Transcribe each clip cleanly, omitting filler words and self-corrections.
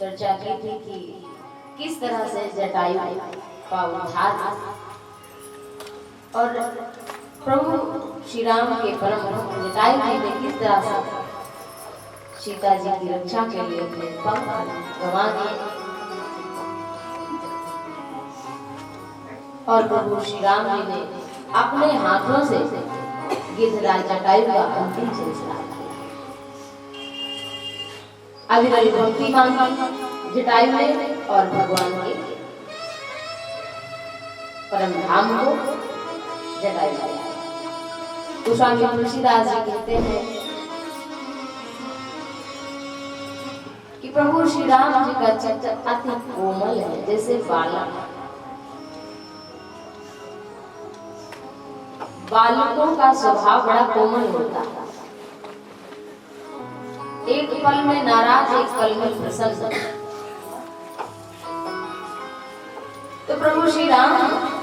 चर्चा की थी कि किस तरह से जटायु का उद्धार और प्रभु श्री राम के परम भक्त जटायु जी ने किस तरह से सीता जी की रक्षा के लिए अपने पंख गंवा दिए और प्रभु श्री राम जी ने अपने हाथों से गिद्धराज जटायु का अंतिम संस्कार किया। अविरल भक्ति मांगी जटायु ने और भगवान के परम धाम को जटायु गया। तो स्वामी तुलसीदास जी कहते हैं कि प्रभु श्री राम जी का चित्त अति कोमल है, जैसे बालकों का स्वभाव बड़ा कोमल होता है। एक पल में नाराज, एक पल में प्रसन्न। तो प्रभु श्री राम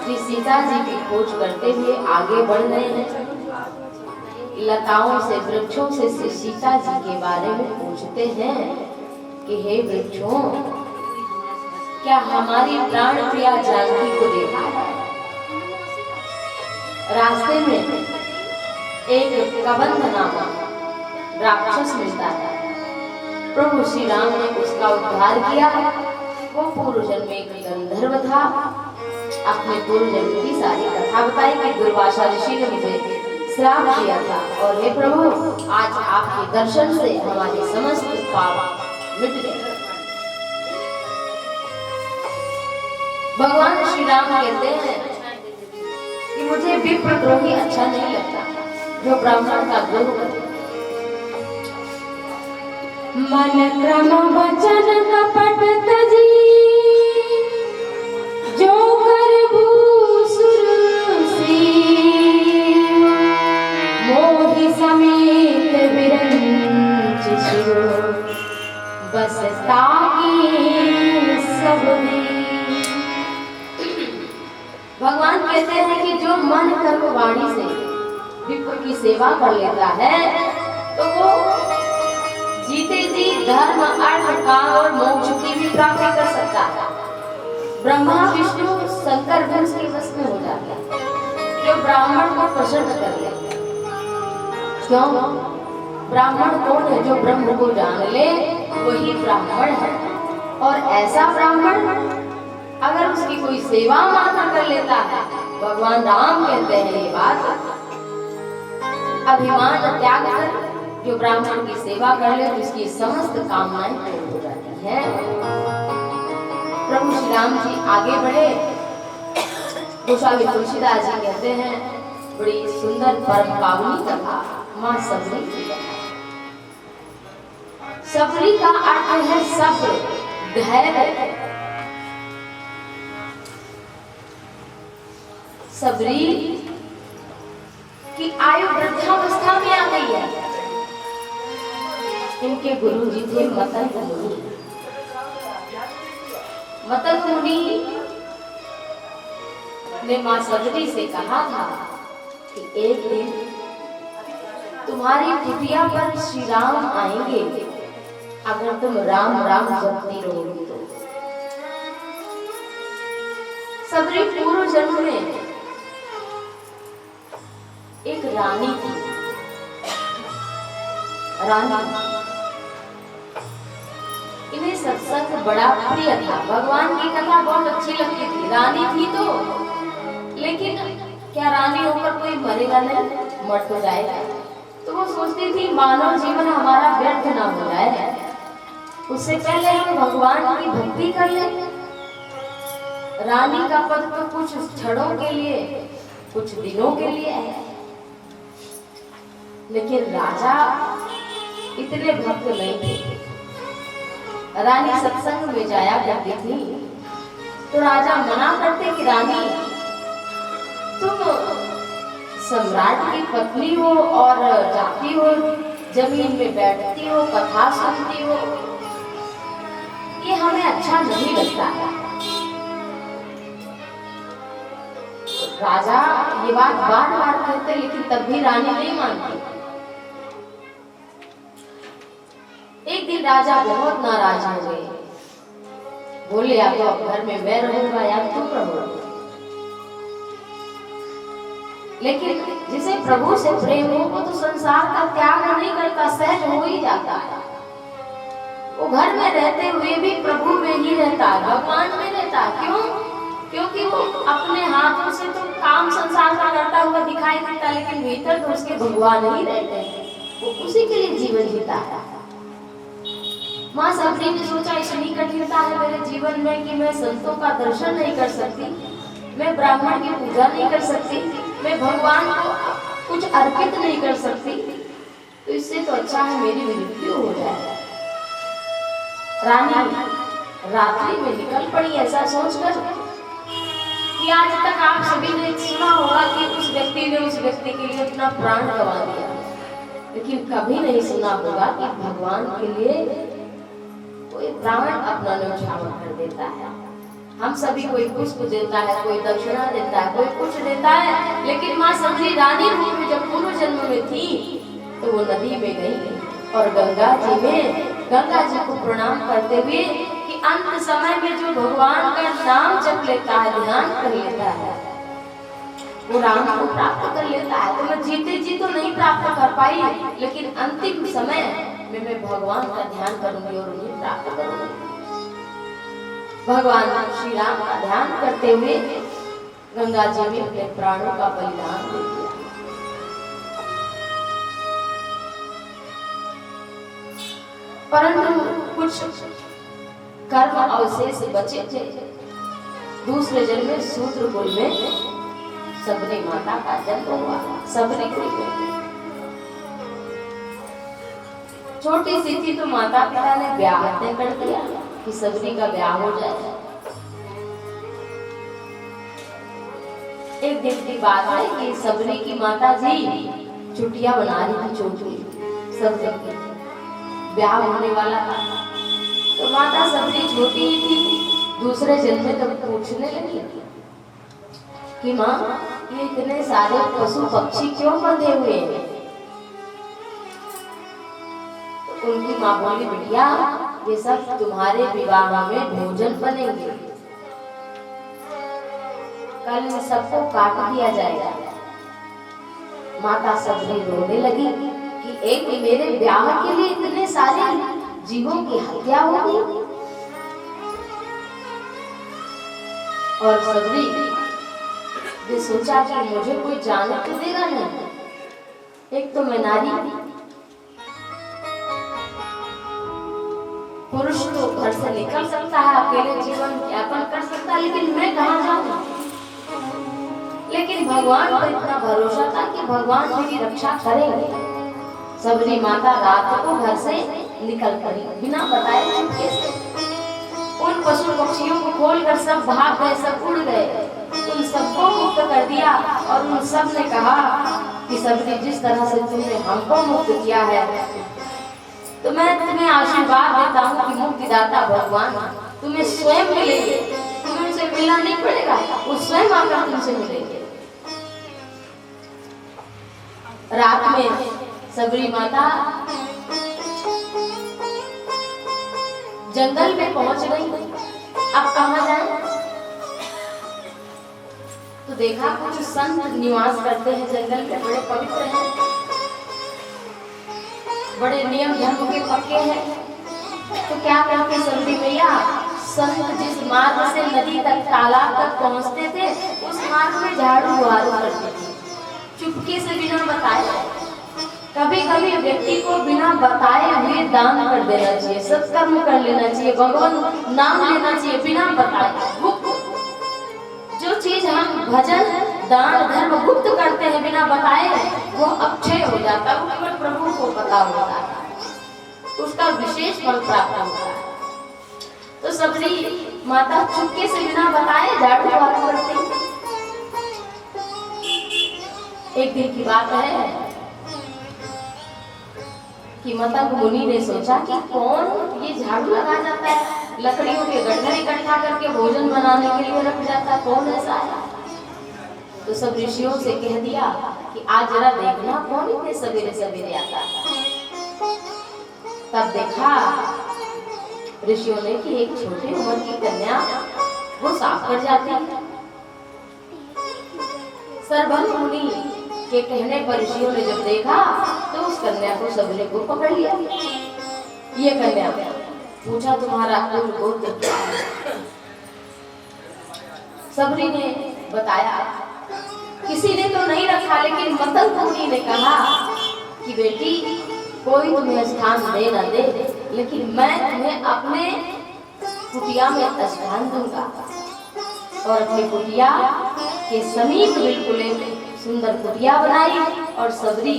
जी सीता जी की खोज करते हुए आगे बढ़ रहे हैं। लताओं से, वृक्षों से सीता जी के बारे में पूछते हैं कि हे वृक्षों, क्या हमारी प्राण प्रिया जानकी को देखा है? रास्ते में एक कबंध नामक राक्षस मिलता है। प्रभु श्री राम ने उसका उद्धार किया। वो पूर्व जन्म में एक गंधर्व था। अपने पूर्व जन्म की सारी कथा बताई कि दुर्वासा ऋषि ने मुझे श्राप दिया था और हे प्रभु, आज आपके दर्शन से हमारे समस्त पाप मिट गए। भगवान श्री राम कहते हैं कि मुझे विप्रद्रोही अच्छा नहीं लगता, जो ब्राह्मण का द्रोह करे। मन क्रम वचन कपट तजी, जो कर भूसुर सीव, मोहि समेत विरंच शिव, बस ताकी सब में। भगवान कहते हैं कि जो मन कर्म वाणी से विप्र की सेवा कर लेता है तो वो जीते जी धर्म, अर्थ, काम और मोक्ष की भी प्राप्ति कर सकता है। ब्रह्मा, विष्णु, शंकर भी उसके वश में हो जाता है जो ब्राह्मण को प्रसन्न कर ले। क्यों? ब्राह्मण कौन है? जो ब्रह्म को जान ले वही ब्राह्मण है। और ऐसा ब्राह्मण अगर उसकी कोई सेवा मात्र कर लेता है, भगवान राम कहते हैं ये बात, अभिमान त्याग कर जो ब्राह्मण की सेवा कर ले तो उसकी समस्त कामनाएं पूर्ण हो जाती हैं। प्रभु श्री राम जी आगे बढ़े। गोस्वामी तुलसीदास जी कहते हैं बड़ी सुंदर परम पावनी कथा माँ सबरी की कथा। सबरी का अर्थ है सब्र, धैर्य। सबरी की आयु वृद्धावस्था में आ गई है। इनके गुरु जी थे मतंग मुनि। मतंग मुनि ने मां सबरी से कहा था कि एक दिन तुम्हारी कुटिया पर श्री राम आएंगे, अगर तुम राम राम जपती रहोगी तो। सबरी पूर्व जन्म में एक रानी थी। रानी, इन्हें सत्संग बड़ा प्रिय था। भगवान की कथा बहुत अच्छी लगती थी। रानी थी तो, लेकिन क्या रानी होकर कोई मरेगा नहीं, मर तो जाएगा। तो वो सोचती थी मानव जीवन हमारा व्यर्थ ना हो जाए, उससे पहले हम भगवान की भक्ति कर ले। रानी का पद तो कुछ क्षणों के लिए, कुछ दिनों के लिए है, लेकिन राजा इतने भक्त नहीं थे। रानी सत्संग में जाया करती थी तो राजा मना करते कि रानी, तुम सम्राट की पत्नी हो और जाती हो, जमीन में बैठती हो, कथा सुनती हो, ये हमें अच्छा नहीं लगता है। राजा ये बात बार बार कहते, लेकिन तब भी रानी नहीं मानती। एक दिन राजा बहुत नाराज हो गए बोले या तो अब घर में मैं रहूंगा या तुम रहोगे। लेकिन जिसे प्रभु से प्रेम हो वो तो संसार का त्याग नहीं करता, सहज हो ही जाता है। वो घर में रहते हुए भी प्रभु में ही रहता है, भगवान में रहता है। क्यों? क्योंकि वो अपने हाथों से तो काम संसार का करता हुआ दिखाई देता, लेकिन भीतर तो उसके भगवान ही रहते हैं। वो उसी के लिए जीवन जीता है। माँ सबरी ने सोचा इतनी कठिनता है मेरे जीवन में कि मैं संतों का दर्शन नहीं कर सकती, मैं ब्राह्मण की पूजा नहीं कर सकती, मैं भगवान को कुछ अर्पित नहीं कर सकती, तो इससे तो अच्छा है मेरी मृत्यु हो जाए। रानी रात्रि में निकल पड़ी ऐसा सोचकर कि आज तक आप सभी ने सुना होगा कि उस व्यक्ति ने उस व्यक्ति के लिए अपना प्राण गंवा दिया, लेकिन कभी नहीं सुना होगा कि भगवान के लिए कोई प्राण अपना न्यौछावर कर देता है। हम सभी कोई पुष्प देता है, कोई दक्षिणा देता है, कोई कुछ देता है, लेकिन माँ सबरी रानी रूप में जब पूर्व जन्म में थी तो वो नदी में गई और गंगा जी को प्रणाम करते हुए कि अंत समय में जो भगवान का नाम जप लेता है, ध्यान कर लेता है, वो राम को प्राप्त कर लेता है। तो मैं जीते जी तो नहीं प्राप्त कर पाई, लेकिन अंतिम समय में मैं भगवान का ध्यान करूंगी और उन्हें प्राप्त करूंगी। भगवान श्री राम का ध्यान करते हुए गंगा जी में अपने प्राणों का बलिदान दे दिया। परंतु कुछ कर्म अवशेष बचे थे। दूसरे जन्म में शूद्र कुल में सबरी माता का जन्म हुआ। सबरी कुल में छोटी सी थी तो माता पिता ने ब्याह तय कर दिया कि सबरी का ब्याह हो जाए। एक दिन की बात है कि सबरी की माता जी छुट्टियां बना रही थी, छोटी सबरी की ब्याह होने वाला था। तो माता सबरी छोटी ही थी, दूसरे जन्म में तब पूछने लगी कि माँ ये इतने सारे पशु पक्षी क्यों बंधे हुए हैं? तो उनकी माँ बोली बिटिया ये सब तुम्हारे विवाह में भोजन बनेंगे, कल इन सबको काट दिया जाएगा। माता सबरी रोने लगी कि एक मेरे ब्याह के लिए इतने सारे जीवों की हत्या होगी। और सबरी ने सोचा कि मुझे कोई जाने तो देगा नहीं, एक तो मैं नारी, पुरुष तो घर से निकल सकता है, अकेले जीवन यापन कर सकता है, लेकिन मैं कहाँ जाऊँ? लेकिन भगवान पर इतना भरोसा था कि भगवान मेरी रक्षा करेंगे। सबरी माता रात को घर से निकल पड़ी, बिना बताए चुपके से। उन पशु पक्षियों को खोलकर सब भाग गए, सब उड़ गए, उन सबको मुक्त कर दिया। और उन सब ने कहा कि सबरी जिस तरह से तुमने हमको मुक्त किया है, तो मैं तुम्हें आशीर्वाद देता हूँ कि मुक्तिदाता भगवान तुम्हें स्वयं मिलेंगे, तुम्हें उनसे मिलना नहीं पड़ेगा, वो स्वयं आकर तुमसे मिलेंगे। रात में सबरी माता जंगल में पहुंच गई। अब कहाँ जाए? तो देखा कुछ संत निवास करते हैं जंगल में, बड़े पवित्र हैं, बड़े नियम धर्म के पक्के हैं। तो क्या करते सबरी मैया, संत जिस मार्ग से नदी तक तालाब तक पहुंचते थे उस मार्ग में झाड़ू बुहारू करते थे, चुपके से बिना बताए। कभी कभी व्यक्ति को बिना बताए हुए दान कर देना चाहिए, सत्कर्म कर लेना चाहिए, भगवान नाम लेना चाहिए बिना बताए। जो चीज हम भजन दान धर्म गुप्त करते हैं बिना बताए, वो अक्षय हो जाता है, वो केवल प्रभु को पता होता है, उसका विशेष फल प्राप्त होता है। तो सबरी माता चुपके से बिना बताए झाड़ू बुहारू करती। एक दिन की बात है कि मतंग मुनि ने सोचा कि कौन ये झाड़ू लगा जाता है, लकड़ियों के गट्ठर इकट्ठा करके भोजन बनाने के लिए रख जाता है, कौन ऐसा है? तो सब ऋषियों से कह दिया कि आज जरा देखना कौन इतने सवेरे सवेरे आता है। तब देखा ऋषियों ने कि एक छोटी उम्र की कन्या वो साफ कर जाती है। सरभंग मुनि के कहने पर ऋषियों ने जब देखा तो उस कन्या को सबने को पकड़ लिया। ये कन्या पूछा तुम्हारा कुल गोत्र क्या है? सबरी ने बताया किसी ने तो नहीं रखा, लेकिन मतंग मुनि ने कहा कि बेटी कोई तुम्हें स्थान दे न दे, लेकिन मैं तुम्हें अपने कुटिया में स्थान दूंगा। और अपनी कुटिया के समीप बिल्कुल एक सुंदर कुटिया बनाई और सबरी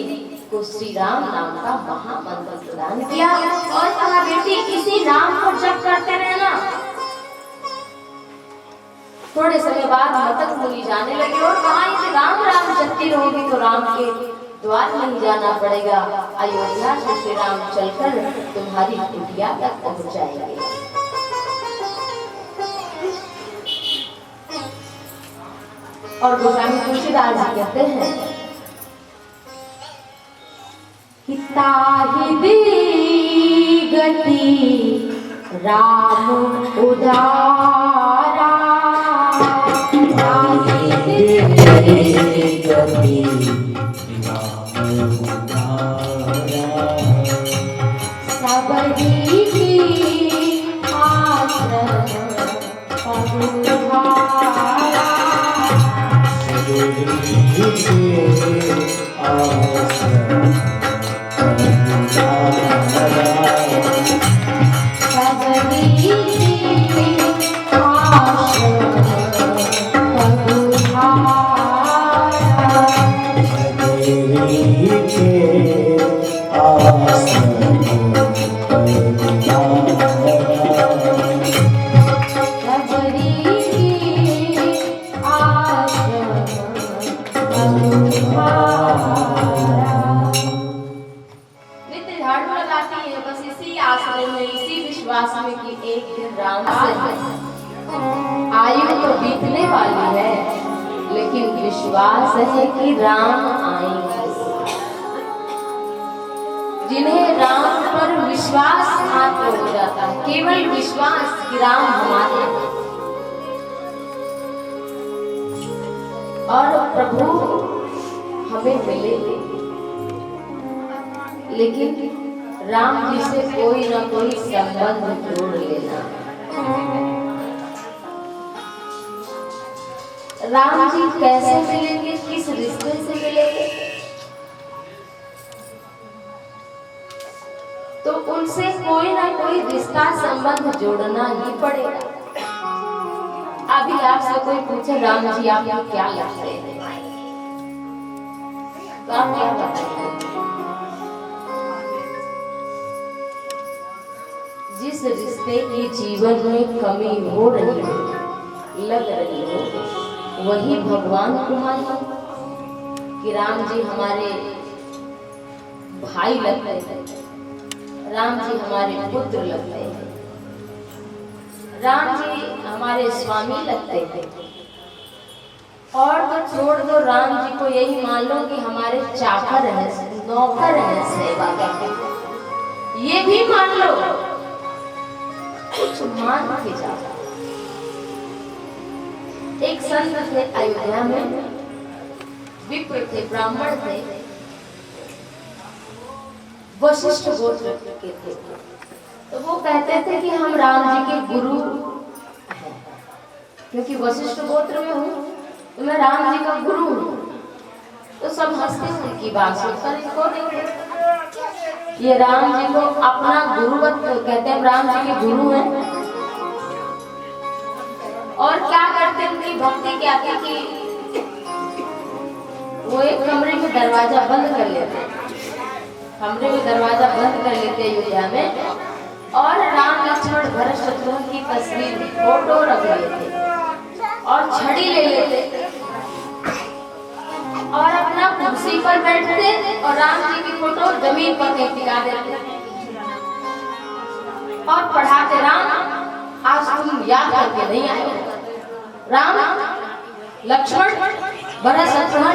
को श्री राम नाम का महामंत्र प्रदान किया और कहा बेटी इसी नाम को जप करते रहना। थोड़े समय बाद मतंग मुनि जाने लगे और कहा कि राम राम जपती रहोगी तो राम के द्वार नहीं जाना पड़ेगा, अयोध्या से श्री राम चलकर तुम्हारी कुटिया तक पहुंच जाएंगे। और गोस्वामी तुलसीदास जी कहते हैं कि ताहि दी गति राम उदारा, ताहि दी गति सबरी की आश्रम पहुँचारा, सबरी की आश्रम आयु तो बीतने वाली है, लेकिन विश्वास है कि राम आएंगे। जिन्हें राम पर विश्वास मात्र हो जाता है, केवल विश्वास कि राम हमारे और प्रभु हमें मिले, लेकिन राम जी से कोई ना कोई संबंध जोड़ लेना। राम जी कैसे मिलेंगे, किस रिश्ते से मिलेंगे? तो उनसे कोई ना कोई रिश्ता संबंध जोड़ना ही pड़ेगा। अभी आपसे कोई पूछे राम जी आपको क्या लगते हैं, तो आप क्या बताएंगे? जिस रिश्ते की जीवन में कमी हो रही हो, लग रही हो, वही भगवान को मानो कि राम जी हमारे भाई लगते हैं, राम जी हमारे पुत्र लगते हैं, राम जी हमारे स्वामी लगते हैं। और तो छोड़ दो, राम जी को यही मान लो कि हमारे चाकर हैं, नौकर हैं, सेवा करते हैं, ये भी मान लो। कुछ मान के जाओ। एक संत थे अयोध्या में, विप्र थे, ब्राह्मण थे, वशिष्ठ गोत्र के थे। तो वो कहते थे कि हम राम जी के गुरु हैं, क्योंकि वशिष्ठ गोत्र में हूँ तो मैं राम जी का गुरु हूँ। तो सब हंसते उनकी बात सुनकर, इनको नहीं, ये राम जी को अपना गुरुवत कहते हैं, राम जी के गुरु हैं। और क्या करते, उनकी भक्ति क्या थी कि वो एक कमरे में दरवाजा बंद कर लेते, कमरे में दरवाजा बंद कर लेते अयोध्या में, और राम लक्ष्मण भरत शत्रुघ्न की तस्वीर फोटो रख लेते और छड़ी ले लेते और अपना कुर्सी पर बैठते और राम जी की फोटो जमीन पर कहीं टिका देते और पढ़ाते, राम आज तुम याद करके नहीं आए, राम लक्ष्मण भरत शत्रुघ्न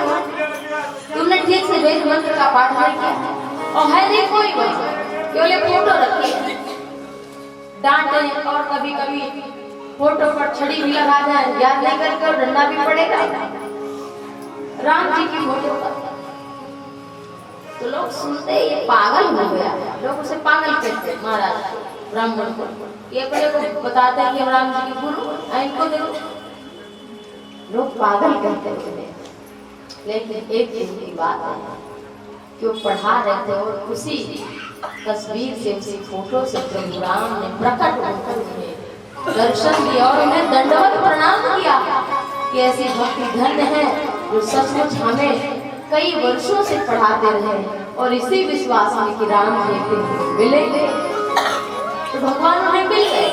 तुमने ठीक से वेद मंत्र का पाठ नहीं किया, और है नहीं कोई वही, केवल फोटो रखी है। डांटे और कभी कभी फोटो पर छड़ी भी लगा दें, याद नहीं करके और डंडा भी पड़ेगा राम जी की फोटो पर। तो लोग सुनते ये पागल हो गया, लोग उसे पागल कहते हैं महाराज ब्राह्मण को। ये अपने को बताते हैं कि राम जी के गुरु, इनको देखो लोग पागल कहते हैं। लेकिन एक दिन की बात है कि वो पढ़ा रहे थे और उसी तस्वीर से, उसी फोटो से प्रभु राम ने प्रकट होकर उन्हें दर्शन दिया और उन्हें दंडवत प्रणाम किया कि ऐसी भक्ति धन्य है जो सचमुच हमें कई वर्षों से पढ़ाते रहे और इसी विश्वास में कि राम जी के मिलेंगे। तो भगवान उन्हें मिल गए।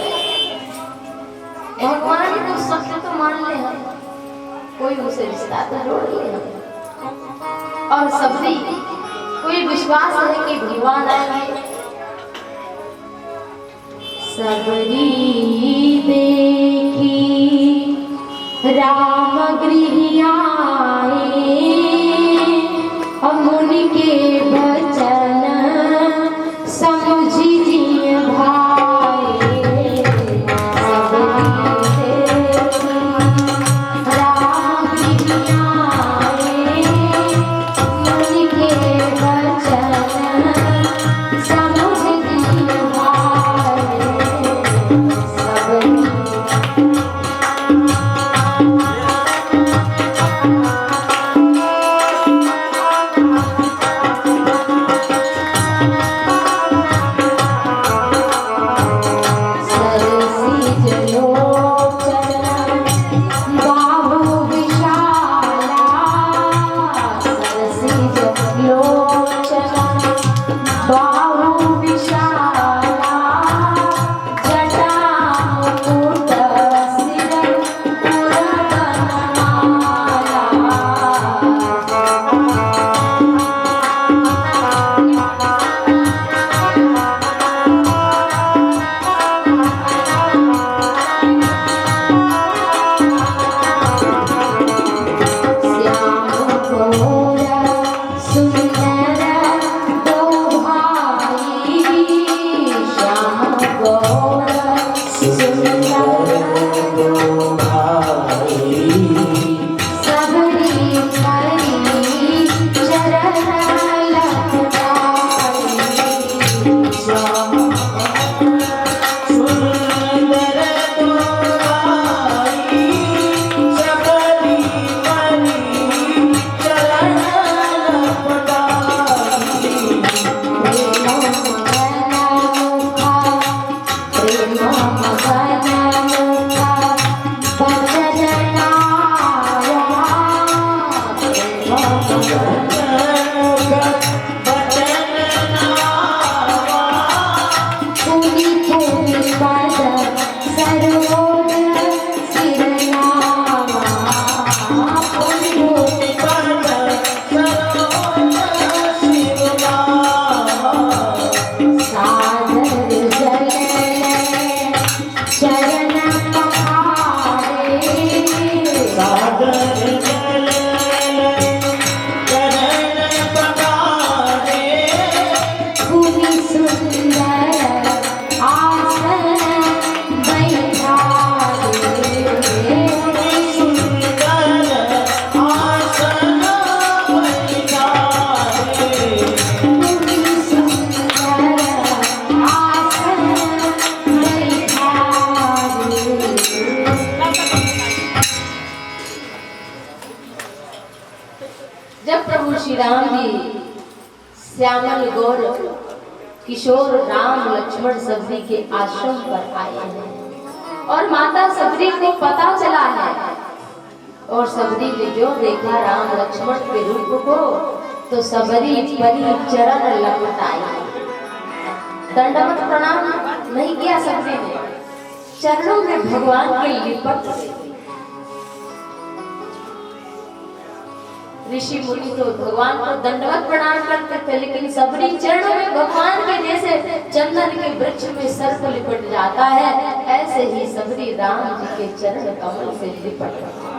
भगवान को सत्य तो मान ले हम, कोई उसे रिश्ता तो जोड़ ले हम, और सबरी कोई विश्वास है कि भगवान आएंगे। सबरी देखी राम गृह आए, मुनि के वचन समझी जिय भाए। राम गृह आए, मुनि के वचन समझ जिय भाए। सबरी जब प्रभु श्री राम जी श्यामल गौर किशोर राम लक्ष्मण सबरी के आश्रम पर आए हैं और माता सबरी को पता चला है और सबरी ने जो देखा राम लक्ष्मण के रूप को तो सबरी परी चरण लपटाई। दंडवत प्रणाम नहीं किया सबरी ने, चरणों में भगवान के लिपट गई। ऋषि मुनि तो भगवान को दंडवत प्रणाम करते थे, लेकिन सबरी चरणों में भगवान के जैसे चंदन के वृक्ष में सर्प लिपट जाता है, ऐसे ही सबरी राम जी के चरण कमल से लिपट गई।